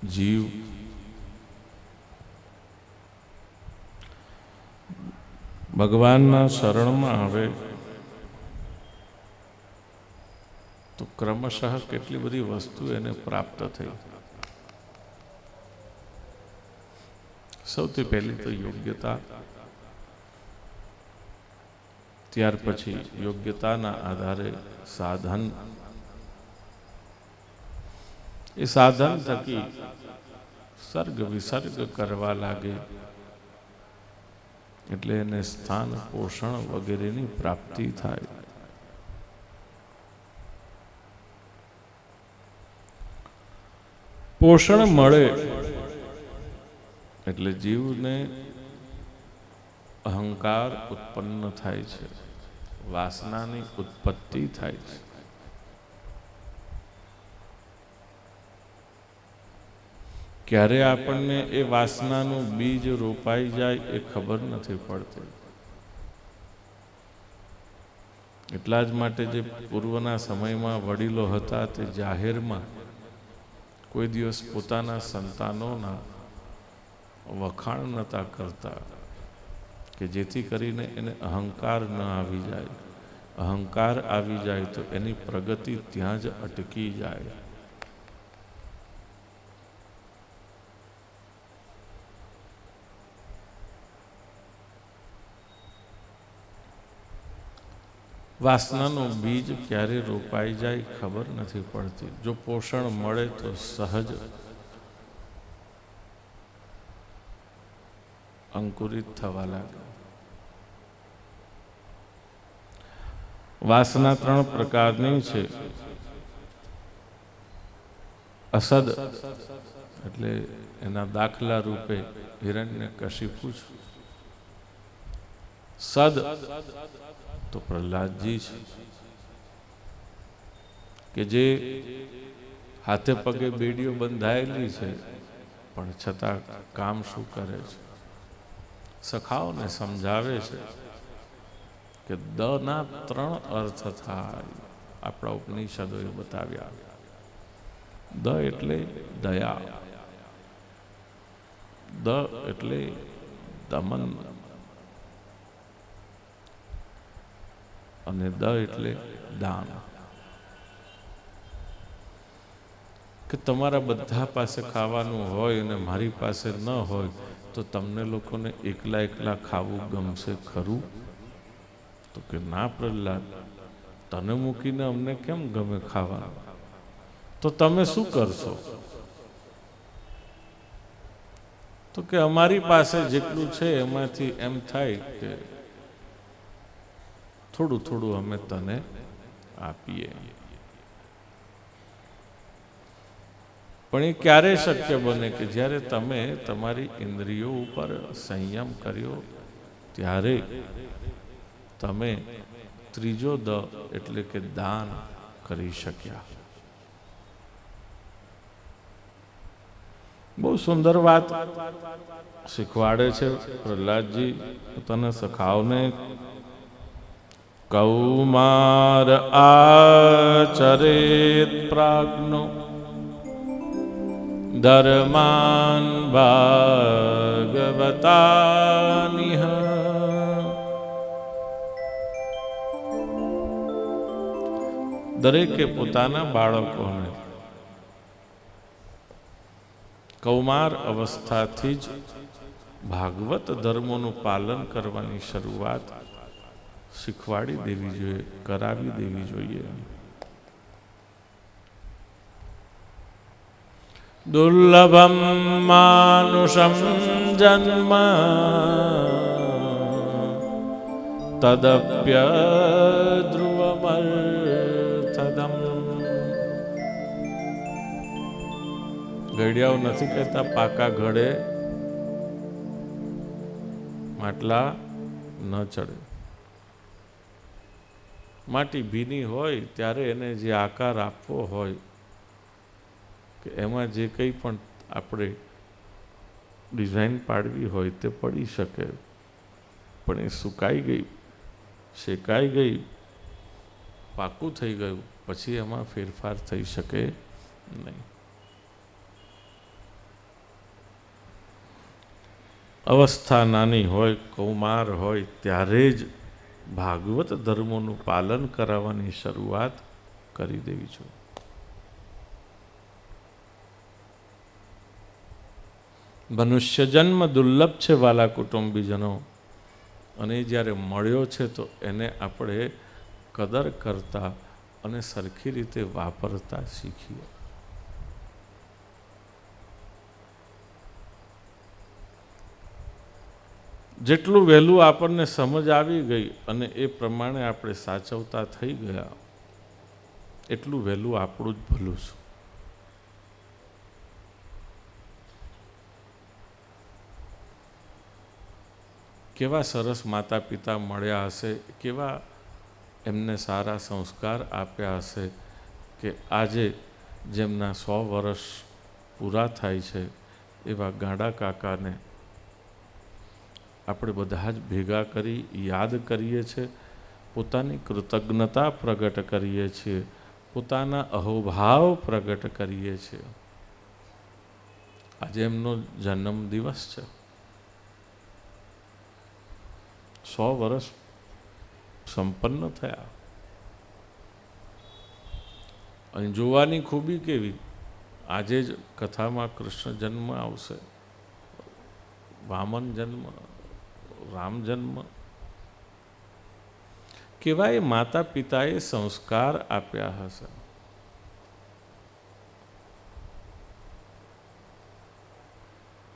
જીવ ભગવાનના શરણમાં આવે તો ક્રમશઃ કેટલી બધી વસ્તુ એને પ્રાપ્ત થઈ. સૌથી પહેલી તો યોગ્યતા, ત્યાર પછી યોગ્યતાના આધારે સાધન. એ સાધન થકી સર્ગ વિસર્ગ કરવા લાગે એટલે એને સ્થાન પોષણ વગેરેની પ્રાપ્તિ થાય. પોષણ મળે એટલે જીવને અહંકાર ઉત્પન્ન થાય છે, વાસનાની ઉત્પત્તિ થાય છે. ક્યારે આપણને એ વાસનાનું બીજ રોપાઈ જાય એ ખબર નથી પડતી. એટલા જ માટે જે પૂર્વના સમયમાં વડીલો હતા તે જાહેરમાં કોઈ દિવસ પોતાના સંતાનોના વખાણ નહોતા કરતા કે જેથી કરીને એને અહંકાર ન આવી જાય. અહંકાર આવી જાય તો એની પ્રગતિ ત્યાં જ અટકી જાય. વાસનાનું બીજ ક્યારે રોપાઈ જાય ખબર નથી પડતી. જો પોષણ મળે તો સહજ અંકુરિત થવા લાગે. વાસના 3 પ્રકારની છે. અસદ એટલે એના દાખલા રૂપે હિરણ્યકશિપુ છે. સદ તો પ્રહલાદજી છે કે જે હાથે પગે બેડીઓ બંધાયેલી છે પણ છતાં કામ શું કરે છે? સખાઓને સમજાવે છે કે દના 3 અર્થ થાય. આપણા ઉપનિષદોએ બતાવ્યા. દ એટલે દયા, દ એટલે દમન, અને દ એટલે દાન. કે તમારા બધા પાસે ખાવાનું હોય અને મારી પાસે ન હોય તો તમને લોકોને એકલા એકલા ખાવું ગમશે ખરું? તો કે ના પ્રહલાદ, તને મૂકીને અમને કેમ ગમે ખાવાનું? તો તમે શું કરશો? તો કે અમારી પાસે જેટલું છે એમાંથી એમ થાય કે થોડું થોડું અમે તને આપીએ. પણ એ ક્યારે શક્ય બને કે જ્યારે તમે તમારી ઇન્દ્રિયો ઉપર સંયમ કર્યો ત્યારે તમે ત્રીજો દ એટલે કે દાન કરી શક્યા. બહુ સુંદર વાત શીખવાડે છે પ્રહલાદજી પોતાના સખાઓને. કૌમાર આચરેત પ્રાજ્ઞો ધર્માન ભાગવતાનિહ. દરેકે પોતાના બાળકોને કૌમાર અવસ્થાથી જ ભાગવત ધર્મોનું પાલન કરવાની શરૂઆત શીખવાડી દેવી જોઈએ, કરાવી દેવી જોઈએ. દુર્લભમ માનુષમ જન્મ તદપ્ય ધ્રુવમર્થદમ. ઘડિયાઓ નથી કહેતા પાકા ઘડે માટલા ન ચડે. માટી ભીની હોય ત્યારે એને જે આકાર આપવો હોય કે એમાં જે કંઈ પણ આપણે ડિઝાઇન પાડવી હોય તે પડી શકે, પણ એ સુકાઈ ગઈ, શેકાઈ ગઈ, પાકું થઈ ગયું પછી એમાં ફેરફાર થઈ શકે નહીં. અવસ્થા નાની હોય, કૌમાર હોય ત્યારે જ ભાગવત ધર્મોનું પાલન કરાવવાની શરૂઆત કરી દેવી જોઈએ. મનુષ્ય જન્મ દુર્લભ છે વાલા કુટુંબીજનો, અને જ્યારે મળ્યો છે તો એને આપણે કદર કરતા અને સરખી રીતે વાપરતા શીખીએ. જેટલું વહેલું આપણને સમજ આવી ગઈ અને એ પ્રમાણે આપણે સાચવતા થઈ ગયા, એટલું વહેલું આપણું જ ભલું છે. કેવા સરસ માતા પિતા મળ્યા હશે, કેવા એમને સારા સંસ્કાર આપ્યા હશે કે આજે જેમના 100 વર્ષ પૂરા થાય છે એવા ગાડા કાકાને આપણે બધા જ ભેગા કરી યાદ કરીએ છીએ, પોતાની કૃતજ્ઞતા પ્રગટ કરીએ છીએ, પોતાના અહોભાવ પ્રગટ કરીએ છીએ. આજે એમનો જન્મ દિવસ છે. 100 વર્ષ સંપન્ન થયા. અને જોવાની ખૂબી કેવી, આજે જ કથામાં કૃષ્ણ જન્મ આવશે, વામન જન્મ, રામ જન્મ. કેવા એ માતા પિતાએ સંસ્કાર આપ્યા હશે.